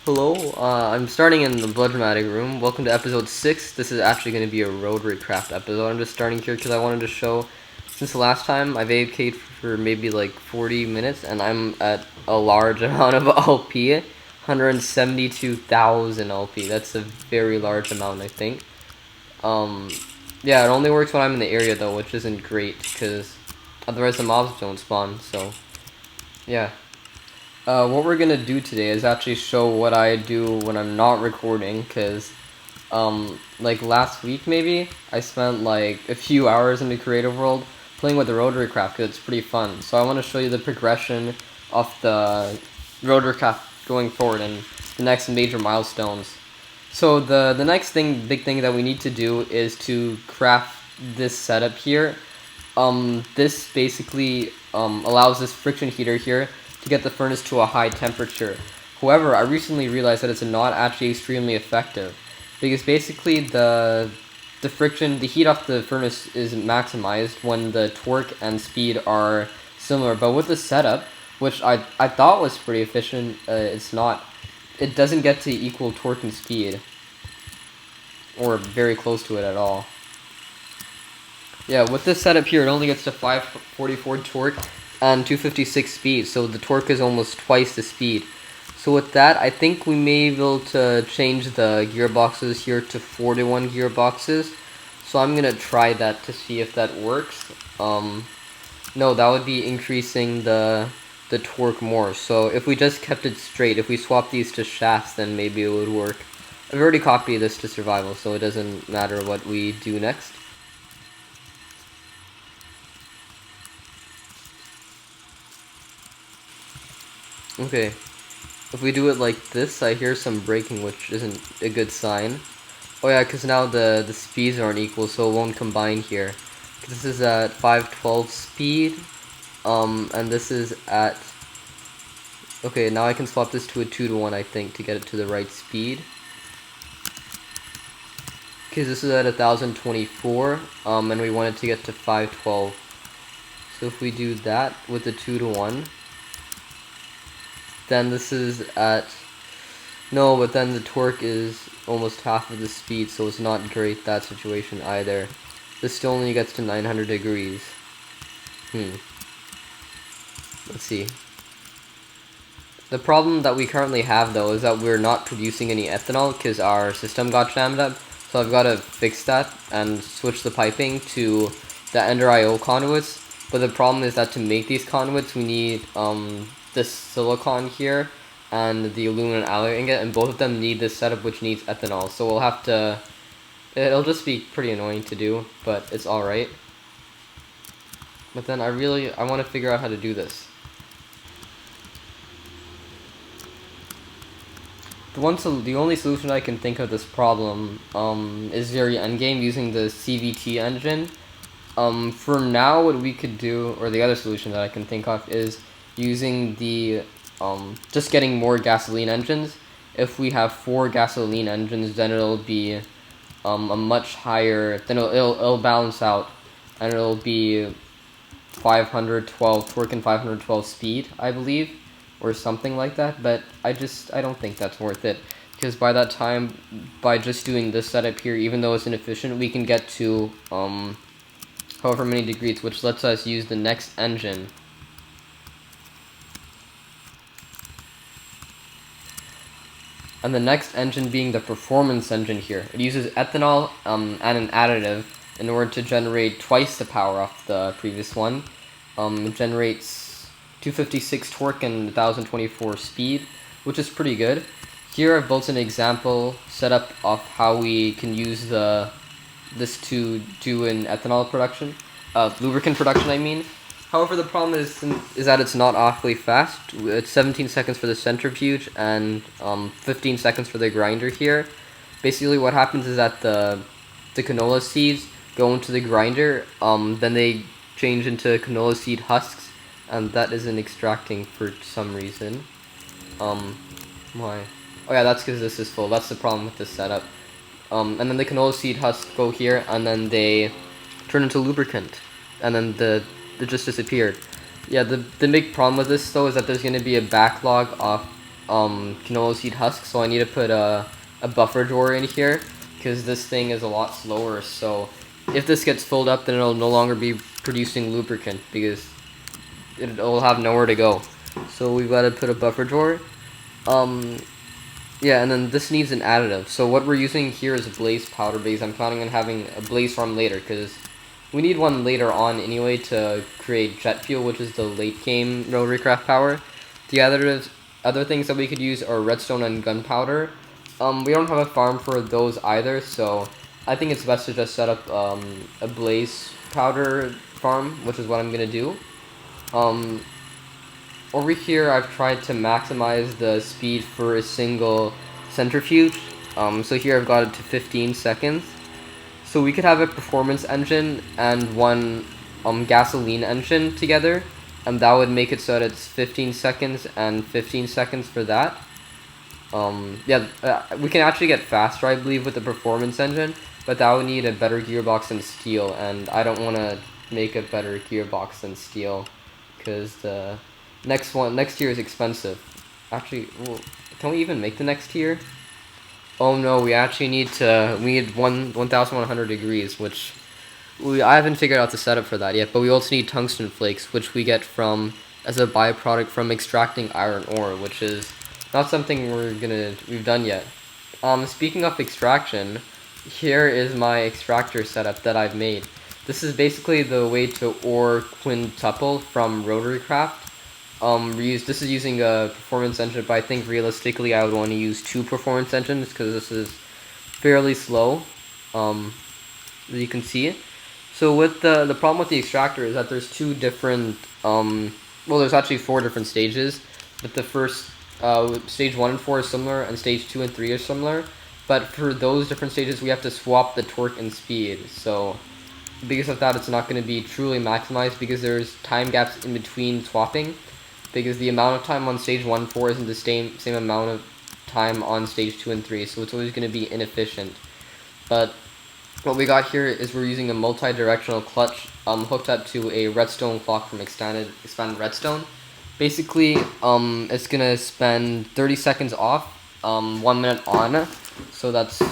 Hello, I'm starting in the Blooddramatic room. Welcome to episode 6. This is actually going to be a Rotarycraft episode. I'm just starting here because I wanted to show, since the last time I've AFK'd for maybe like 40 minutes, and I'm at a large amount of LP, 172,000 LP. That's a very large amount, I think. Yeah, it only works when I'm in the area though, which isn't great, because otherwise the mobs don't spawn, so, yeah. What we're gonna do today is actually show what I do when I'm not recording, because, like last week maybe, I spent like a few hours in the creative world playing with the Rotarycraft, because it's pretty fun. So I want to show you the progression of the Rotarycraft going forward and the next major milestones. So the next big thing that we need to do is to craft this setup here. This basically allows this friction heater here to get the furnace to a high temperature. However, I recently realized that it's not actually extremely effective, because basically the heat off the furnace is maximized when the torque and speed are similar. But with the setup, which I thought was pretty efficient, it's not. It doesn't get to equal torque and speed, or very close to it at all. Yeah, with this setup here, it only gets to 544 torque and 256 speed, so the torque is almost twice the speed. So with that, I think we may be able to change the gearboxes here to 4-to-1 gearboxes. So I'm gonna try that to see if that works. No, that would be increasing the torque more. So if we just kept it straight, if we swap these to shafts, then maybe it would work. I've already copied this to survival, so it doesn't matter what we do next. Okay, if we do it like this, I hear some breaking, which isn't a good sign. Oh yeah, because now the speeds aren't equal, so it won't combine here. This is at 512 speed, and this is at... Okay, now I can swap this to a 2-to-1, I think, to get it to the right speed. Because this is at 1024, and we want it to get to 512. So if we do that with the 2-to-1, then this is at... No, but then the torque is almost half of the speed, so it's not great, that situation either. This still only gets to 900 degrees. Let's see. The problem that we currently have, though, is that we're not producing any ethanol because our system got jammed up. So I've got to fix that and switch the piping to the Ender IO conduits. But the problem is that to make these conduits, we need this silicon here and the aluminum alloy ingot, and both of them need this setup, which needs ethanol. So we'll have to... It'll just be pretty annoying to do, but it's alright. But then I want to figure out how to do this. The only solution I can think of this problem is very endgame, using the CVT engine. For now, what we could do, or the other solution that I can think of, is using the just getting more gasoline engines. If we have 4 gasoline engines, then it'll be a much higher, then it'll balance out, and it'll be 512 torque and 512 speed, I believe, or something like that. But I don't think that's worth it, because by that time, by just doing this setup here, even though it's inefficient, we can get to however many degrees, which lets us use the next engine. And the next engine being the performance engine here. It uses ethanol and an additive in order to generate twice the power of the previous one. It generates 256 torque and 1024 speed, which is pretty good. Here I've built an example setup of how we can use this to do an ethanol production, lubricant production, I mean. However, the problem is that it's not awfully fast. It's 17 seconds for the centrifuge and 15 seconds for the grinder here. Basically, what happens is that the canola seeds go into the grinder, then they change into canola seed husks, and that isn't extracting for some reason. Why? Oh yeah, that's because this is full. That's the problem with this setup. And then the canola seed husks go here, and then they turn into lubricant, and then it just disappeared. Yeah, the big problem with this, though, is that there's going to be a backlog of canola seed husk, so I need to put a buffer drawer in here because this thing is a lot slower. So if this gets filled up, then it'll no longer be producing lubricant because it'll have nowhere to go. So we've got to put a buffer drawer. Yeah, and then this needs an additive. So what we're using here is a blaze powder base. I'm planning on having a blaze farm later because we need one later on anyway to create jet fuel, which is the late game rotarycraft power. The other things that we could use are redstone and gunpowder. We don't have a farm for those either, so I think it's best to just set up a blaze powder farm, which is what I'm gonna do. Over here, I've tried to maximize the speed for a single centrifuge. So here I've got it to 15 seconds. So we could have a performance engine and one gasoline engine together, and that would make it so that it's 15 seconds and 15 seconds for that. We can actually get faster, I believe, with the performance engine, but that would need a better gearbox than steel, and I don't want to make a better gearbox than steel because the next tier is expensive. Actually, well, can we even make the next tier? Oh no, we actually need 1100 degrees, which I haven't figured out the setup for that yet, but we also need tungsten flakes, which we get from as a byproduct from extracting iron ore, which is not something we've done yet. Speaking of extraction, here is my extractor setup that I've made. This is basically the way to ore quintuple from Rotarycraft. This is using a performance engine, but I think realistically I would want to use 2 performance engines because this is fairly slow, as you can see. So with the problem with the extractor is that there's 2 different, well, there's actually 4 different stages. But the first, stage 1 and 4 is similar, and stage 2 and 3 are similar. But for those different stages, we have to swap the torque and speed. So because of that, it's not going to be truly maximized because there's time gaps in between swapping. Because the amount of time on stage 1 and 4 isn't the same amount of time on stage 2 and 3, so it's always going to be inefficient. But what we got here is we're using a multi-directional clutch hooked up to a redstone clock from expanded redstone. Basically, it's going to spend 30 seconds off, 1 minute on, so that's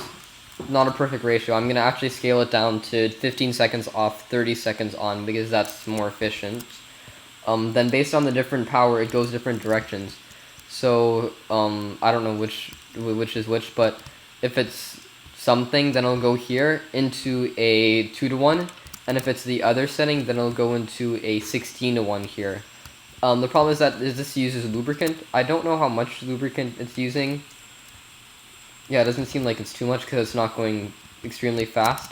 not a perfect ratio. I'm going to actually scale it down to 15 seconds off, 30 seconds on, because that's more efficient. Then based on the different power, it goes different directions. So, I don't know which is which, but if it's something, then it'll go here into a 2-to-1, and if it's the other setting, then it'll go into a 16-to-1 here. The problem is that this uses lubricant. I don't know how much lubricant it's using. Yeah, it doesn't seem like it's too much because it's not going extremely fast.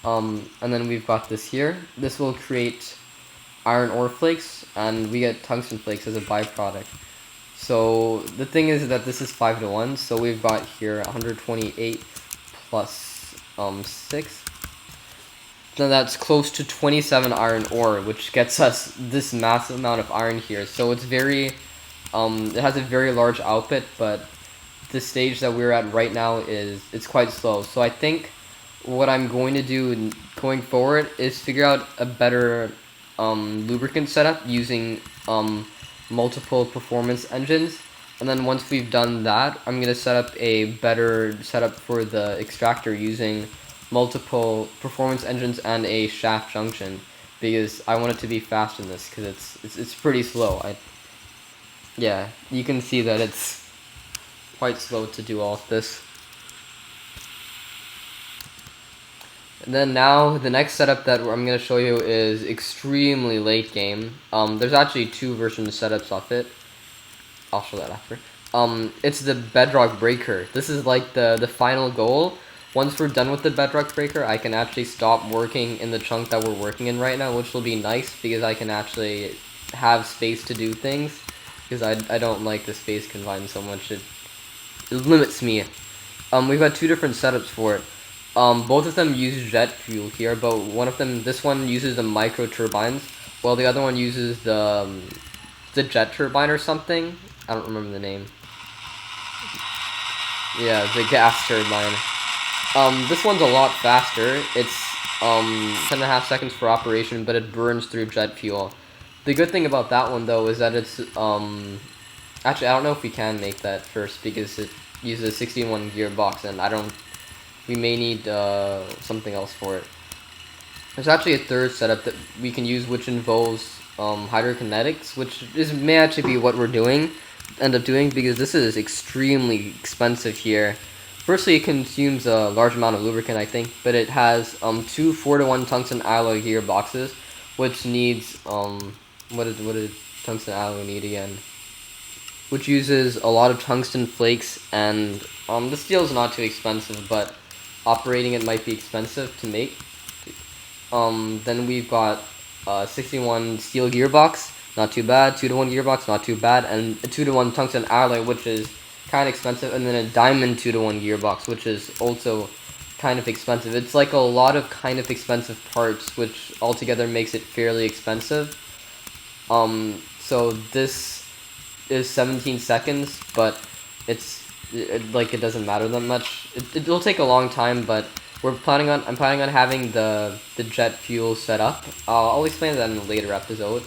And then we've got this here. This will create iron ore flakes, and we get tungsten flakes as a byproduct. So the thing is that this is 5-to-1, so we've got here 128 plus 6. Then that's close to 27 iron ore, which gets us this massive amount of iron here. So it's very, it has a very large output, but the stage that we're at right now it's quite slow. So I think what I'm going to do going forward is figure out a better lubricant setup using multiple performance engines, and then once we've done that, I'm going to set up a better setup for the extractor using multiple performance engines and a shaft junction, because I want it to be fast in this because it's pretty slow. Yeah, you can see that it's quite slow to do all of this. And then now, the next setup that I'm going to show you is extremely late game. There's actually 2 version setups of it. I'll show that after. It's the bedrock breaker. This is like the final goal. Once we're done with the bedrock breaker, I can actually stop working in the chunk that we're working in right now, which will be nice because I can actually have space to do things. Because I don't like the space confined so much. It limits me. We've got 2 different setups for it. Both of them use jet fuel here, but this one uses the micro turbines, while the other one uses the jet turbine or something. I don't remember the name. Yeah, the gas turbine. This one's a lot faster. It's 10.5 seconds for operation, but it burns through jet fuel. The good thing about that one though is that it's Actually, I don't know if we can make that first because it uses a 61 gearbox, and we may need something else for it. There's actually a third setup that we can use, which involves hydrokinetics, which may actually be what we're end up doing, because this is extremely expensive here. Firstly, it consumes a large amount of lubricant, I think, but it has two 4-to-1 tungsten alloy gearboxes, which needs what did tungsten alloy need again? Which uses a lot of tungsten flakes, and the steel is not too expensive, but operating it might be expensive to make. Then we've got 61 steel gearbox, not too bad. 2-to-1 gearbox, not too bad, and a 2-to-1 tungsten alloy, which is kind of expensive, and then a diamond 2-to-1 gearbox, which is also kind of expensive. It's like a lot of kind of expensive parts, which altogether makes it fairly expensive. So this is 17 seconds, but it doesn't matter that much. It'll take a long time, but I'm planning on having the jet fuel set up. I'll explain that in a later episode.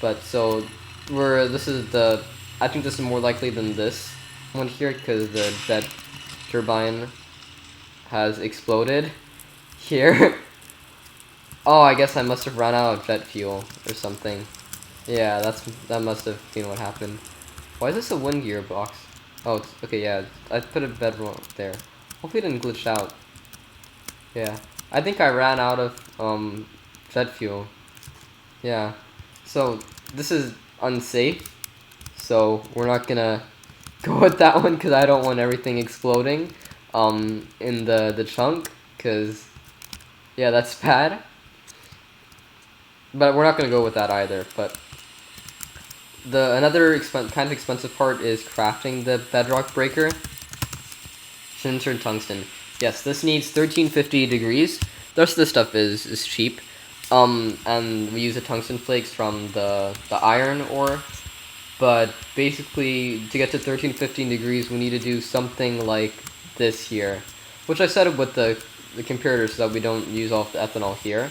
But so I think this is more likely than this one here, because the jet turbine has exploded here. Oh, I guess I must have run out of jet fuel or something. Yeah, that must have been what happened. Why is this a wind gearbox? Oh, okay, yeah. I put a bedrock there. Hopefully it didn't glitch out. Yeah. I think I ran out of jet fuel. Yeah. So this is unsafe. So we're not gonna go with that one, because I don't want everything exploding in the chunk, because yeah, that's bad. But we're not gonna go with that either. But another kind of expensive part is crafting the bedrock breaker. Sintered tungsten. Yes, this needs 1350 degrees. The rest of this stuff is cheap. And we use the tungsten flakes from the iron ore. But basically, to get to 1315 degrees, we need to do something like this here, which I set up with the comparator so that we don't use all the ethanol here.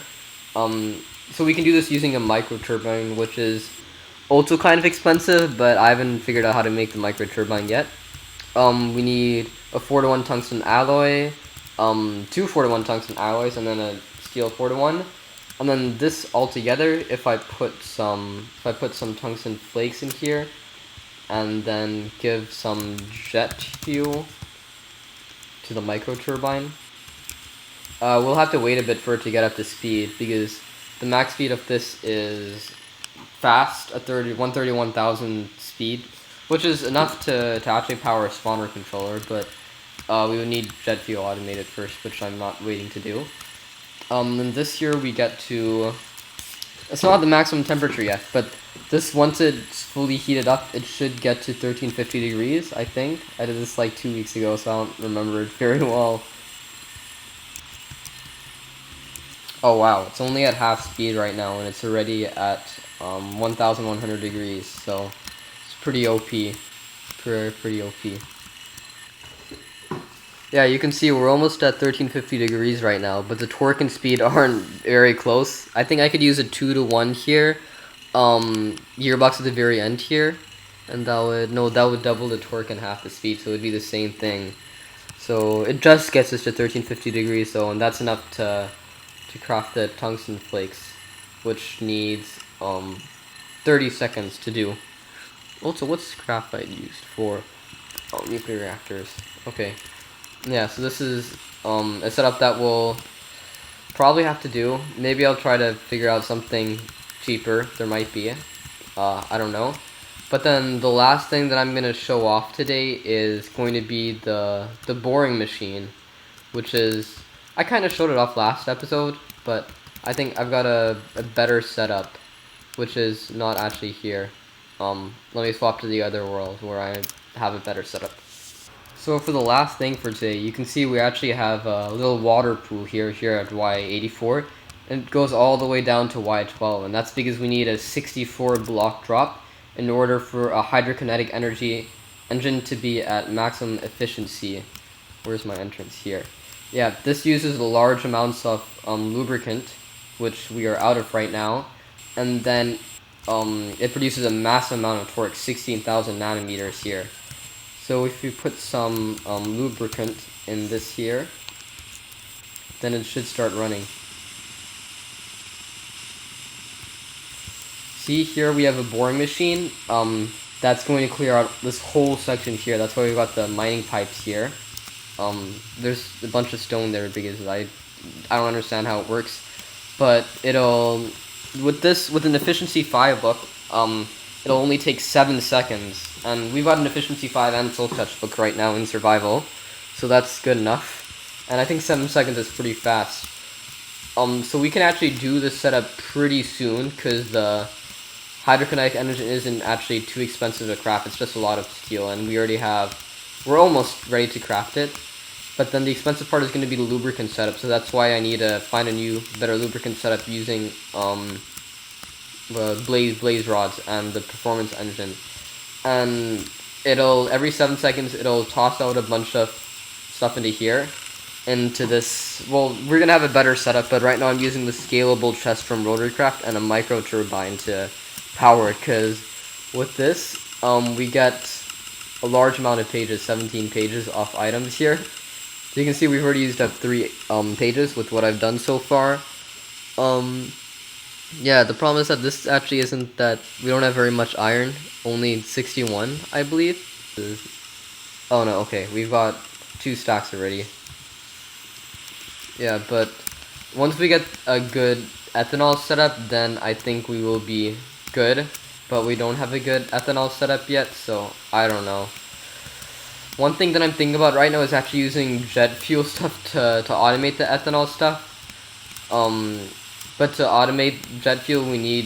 So we can do this using a micro turbine, which is also kind of expensive, but I haven't figured out how to make the micro turbine yet. We need a 4-to-1 tungsten alloy, two 4-to-1 tungsten alloys, and then a steel 4-to-1. And then this all together, if I put some tungsten flakes in here, and then give some jet fuel to the micro turbine, we'll have to wait a bit for it to get up to speed, because the max speed of this is fast, 131,000 speed, which is enough to actually power a spawner controller, but we would need jet fuel automated first, which I'm not waiting to do. Then this here we get to, it's not the maximum temperature yet, but this, once it's fully heated up, it should get to 1350 degrees, I think. I did this like 2 weeks ago, so I don't remember it very well. Oh wow, it's only at half speed right now, and it's already at 1100 degrees, so it's pretty OP. Pretty OP. Yeah, you can see we're almost at 1350 degrees right now, but the torque and speed aren't very close. I think I could use a 2-to-1 here, gearbox at the very end here, and that would double the torque and half the speed, so it would be the same thing. So it just gets us to 1350 degrees though, and that's enough to craft the tungsten flakes, which needs 30 seconds to do. Also, what's graphite used for? Oh, nuclear reactors. Okay. Yeah, so this is a setup that we'll probably have to do. Maybe I'll try to figure out something cheaper. There might be. I don't know. But then the last thing that I'm going to show off today is going to be the boring machine, which is, I kind of showed it off last episode, but I think I've got a better setup, which is not actually here. Let me swap to the other world where I have a better setup. So for the last thing for today, you can see we actually have a little water pool here at Y84, and it goes all the way down to Y12, and that's because we need a 64 block drop in order for a hydrokinetic engine to be at maximum efficiency. Where's my entrance? Here. Yeah, this uses large amounts of lubricant, which we are out of right now, and then it produces a massive amount of torque, 16,000 nanometers here. So if you put some lubricant in this here, then it should start running. See here we have a boring machine. That's going to clear out this whole section here. That's why we got the mining pipes here. There's a bunch of stone there because I don't understand how it works, but it'll with an efficiency 5 book, it'll only take 7 seconds, and we've got an efficiency 5 and soul touch book right now in survival, so that's good enough. And I think 7 seconds is pretty fast. So we can actually do this setup pretty soon because the Hydrokinetic Engine isn't actually too expensive to craft. It's just a lot of steel, and we're almost ready to craft it. But then the expensive part is going to be the lubricant setup, so that's why I need to find a new, better lubricant setup using the blaze rods and the performance engine. And every 7 seconds, it'll toss out a bunch of stuff into here, into this. Well, we're going to have a better setup, but right now I'm using the scalable chest from Rotarycraft and a micro turbine to power it, because with this, we get a large amount of pages, 17 pages off items here. So you can see we've already used up 3 pages with what I've done so far. Yeah, the problem is that this actually isn't that, we don't have very much iron, only 61, I believe. Oh no, okay, we've got 2 stacks already. Yeah, but once we get a good ethanol setup, then I think we will be good. But we don't have a good ethanol setup yet, so I don't know. One thing that I'm thinking about right now is actually using jet fuel stuff to automate the ethanol stuff. But to automate jet fuel, we need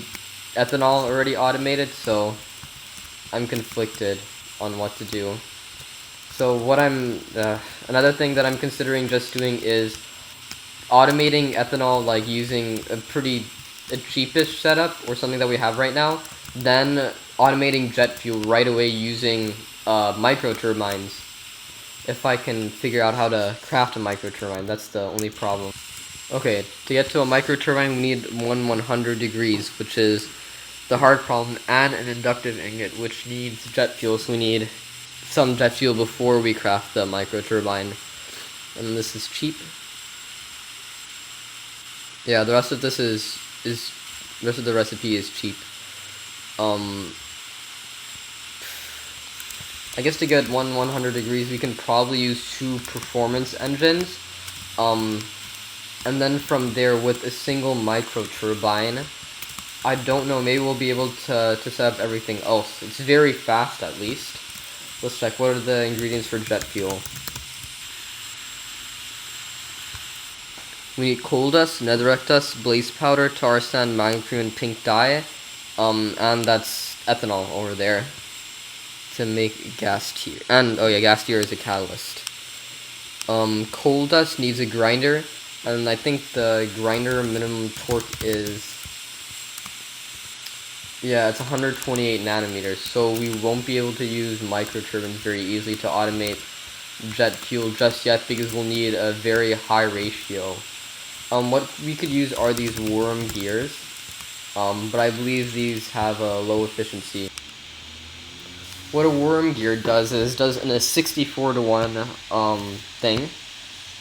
ethanol already automated, so I'm conflicted on what to do. So what another thing that I'm considering just doing is automating ethanol, like using a cheapish setup or something that we have right now, then automating jet fuel right away using micro turbines. If I can figure out how to craft a micro turbine, that's the only problem. Okay, to get to a micro turbine, we need 100 degrees, which is the hard problem, and an inductive ingot, which needs jet fuel, so we need some jet fuel before we craft the micro turbine. And this is cheap. Yeah, the rest of this the rest of the recipe is cheap. I guess to get 100 degrees, we can probably use 2 performance engines. And then from there, with a single micro turbine, I don't know, maybe we'll be able to set up everything else. It's very fast, at least. Let's check, what are the ingredients for jet fuel? We need coal dust, netherrack dust, blaze powder, tar sand, magma cream, and pink dye. And that's ethanol over there to make gas tier. And, oh yeah, gas tier is a catalyst. Coal dust needs a grinder, and I think the grinder minimum torque is, yeah, it's 128 nanometers, so we won't be able to use micro turbines very easily to automate jet fuel just yet, because we'll need a very high ratio. What we could use are these worm gears, but I believe these have a low efficiency. What a worm gear does in a 64 to 1 thing.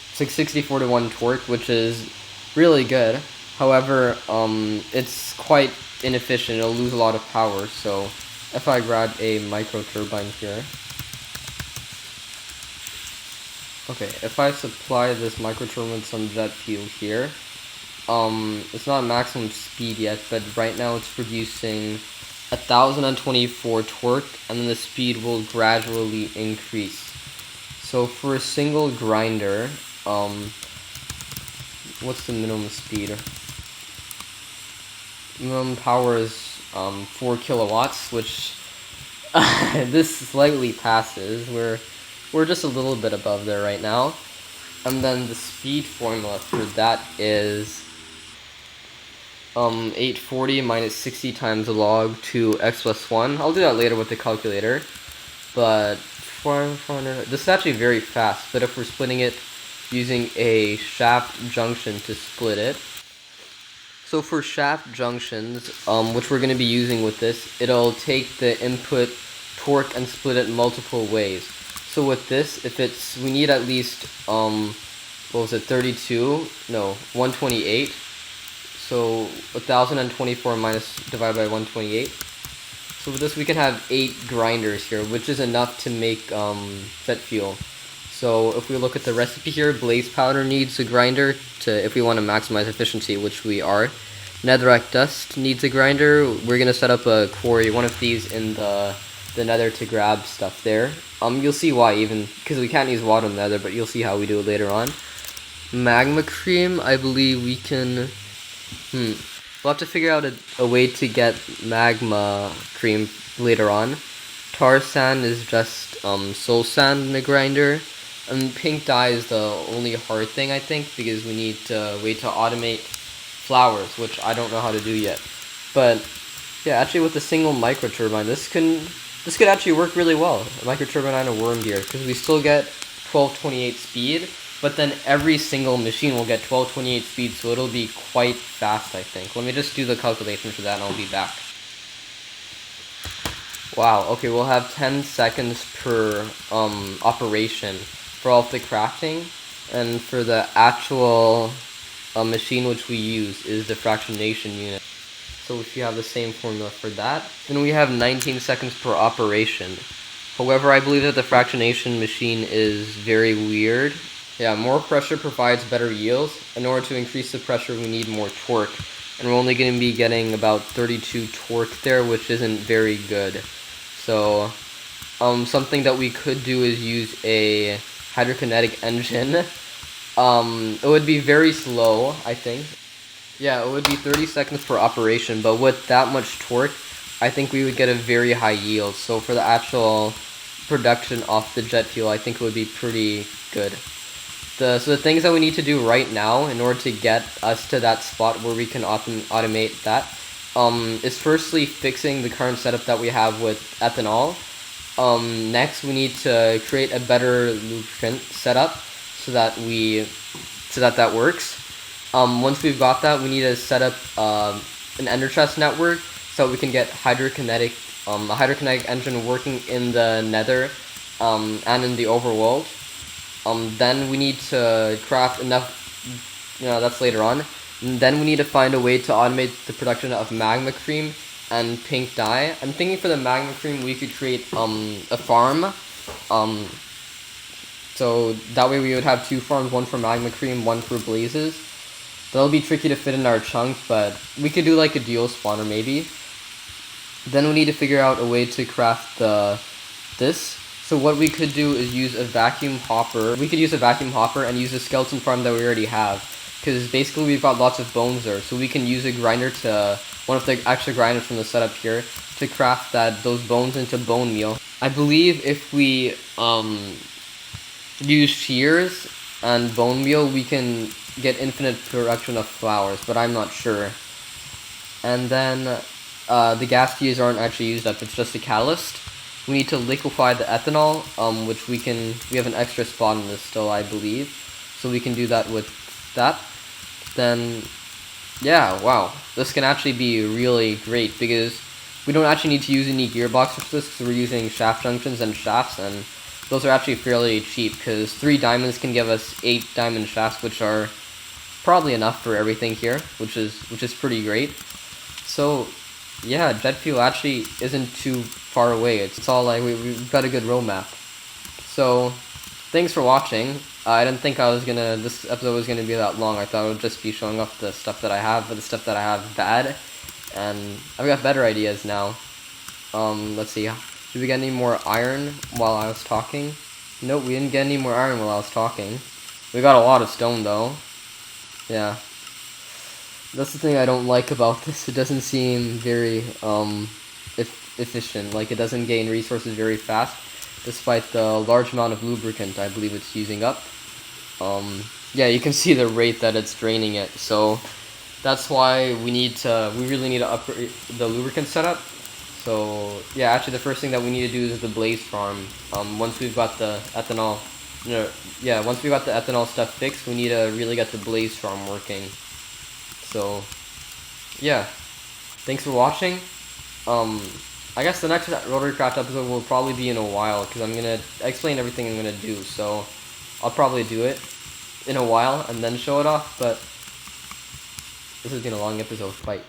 It's like 64 to 1 torque, which is really good. However, it's quite inefficient. It'll lose a lot of power. So if I grab a micro turbine here, okay, if I supply this micro turbine with some jet fuel here, it's not maximum speed yet, but right now it's producing 1024 torque, and then the speed will gradually increase. So for a single grinder, what's the minimum speed? Minimum power is 4 kilowatts, which this slightly passes. We're just a little bit above there right now. And then the speed formula for that is 840 minus 60 times log 2 x plus 1. I'll do that later with the calculator. But 400, this is actually very fast, but if we're splitting it using a shaft junction to split it. So for shaft junctions, which we're going to be using with this, it'll take the input torque and split it multiple ways. So with this, if it's, we need at least, what was it, 32? No, 128. So 1024 minus divided by 128. So with this, we can have 8 grinders here, which is enough to make jet fuel. So if we look at the recipe here, blaze powder needs a grinder to, if we want to maximize efficiency, which we are. Netherrack dust needs a grinder. We're gonna set up a quarry, one of these in the nether to grab stuff there. You'll see why, even because we can't use water in the nether, but you'll see how we do it later on. Magma cream, I believe we can. We'll have to figure out a way to get magma cream later on. Tar sand is just soul sand in a grinder. And pink dye is the only hard thing, I think, because we need a way to automate flowers, which I don't know how to do yet. But yeah, actually with a single micro turbine, this could actually work really well. A micro turbine and a worm gear, because we still get 1228 speed, but then every single machine will get 1228 speed, so it'll be quite fast, I think. Let me just do the calculation for that and I'll be back. Wow, okay, we'll have 10 seconds per operation for all of the crafting, and for the actual machine which we use is the fractionation unit. So if you have the same formula for that, then we have 19 seconds per operation. However, I believe that the fractionation machine is very weird. Yeah, more pressure provides better yields. In order to increase the pressure, we need more torque. And we're only going to be getting about 32 torque there, which isn't very good. So, something that we could do is use a Hydrokinetic Engine. It would be very slow, I think. Yeah, it would be 30 seconds per operation, but with that much torque, I think we would get a very high yield. So for the actual production of the jet fuel, I think it would be pretty good. So the things that we need to do right now in order to get us to that spot where we can automate that is firstly fixing the current setup that we have with ethanol. Next, we need to create a better lubricant setup so that that works. Once we've got that, we need to set up an ender chest network so we can get a hydrokinetic engine working in the nether and in the overworld. Then we need to craft enough, that's later on. And then we need to find a way to automate the production of magma cream and pink dye. I'm thinking for the magma cream we could create a farm. So that way we would have 2 farms, one for magma cream, one for blazes. That'll be tricky to fit in our chunk, but we could do like a dual spawner maybe. Then we need to figure out a way to craft this. So what we could do is use a vacuum hopper. We could use a vacuum hopper and use a skeleton farm that we already have. Because basically we've got lots of bones there. So we can use a grinder one of the extra grinders from the setup here, to craft those bones into bone meal. I believe if we use shears and bone meal, we can get infinite production of flowers, but I'm not sure. And then the gas fuses aren't actually used up, it's just a catalyst. We need to liquefy the ethanol, which we have an extra spot in this still, I believe. So we can do that with that. Then, yeah, wow. This can actually be really great because we don't actually need to use any gearboxes for this because we're using shaft junctions and shafts, and those are actually fairly cheap because 3 diamonds can give us 8 diamond shafts, which are probably enough for everything here, which is pretty great. So yeah, jet fuel actually isn't too far away. It's all like we've got a good roadmap. So thanks for watching. I didn't think this episode was gonna be that long. I thought it would just be showing off the stuff that I have, but the stuff that I have bad, and I've got better ideas now. Let's see. Did we get any more iron while I was talking? Nope, we didn't get any more iron while I was talking. We got a lot of stone though. Yeah. That's the thing I don't like about this. It doesn't seem very efficient. Like, it doesn't gain resources very fast, despite the large amount of lubricant I believe it's using up. Yeah, you can see the rate that it's draining it. So that's why we really need to upgrade the lubricant setup. So yeah, actually the first thing that we need to do is the blaze farm. Once we've got the ethanol, once we got the ethanol stuff fixed, we need to really get the blaze farm working. So yeah, thanks for watching. I guess the next Rotarycraft episode will probably be in a while because I'm gonna explain everything I'm gonna do. So I'll probably do it in a while and then show it off. But this has been a long episode. Bye.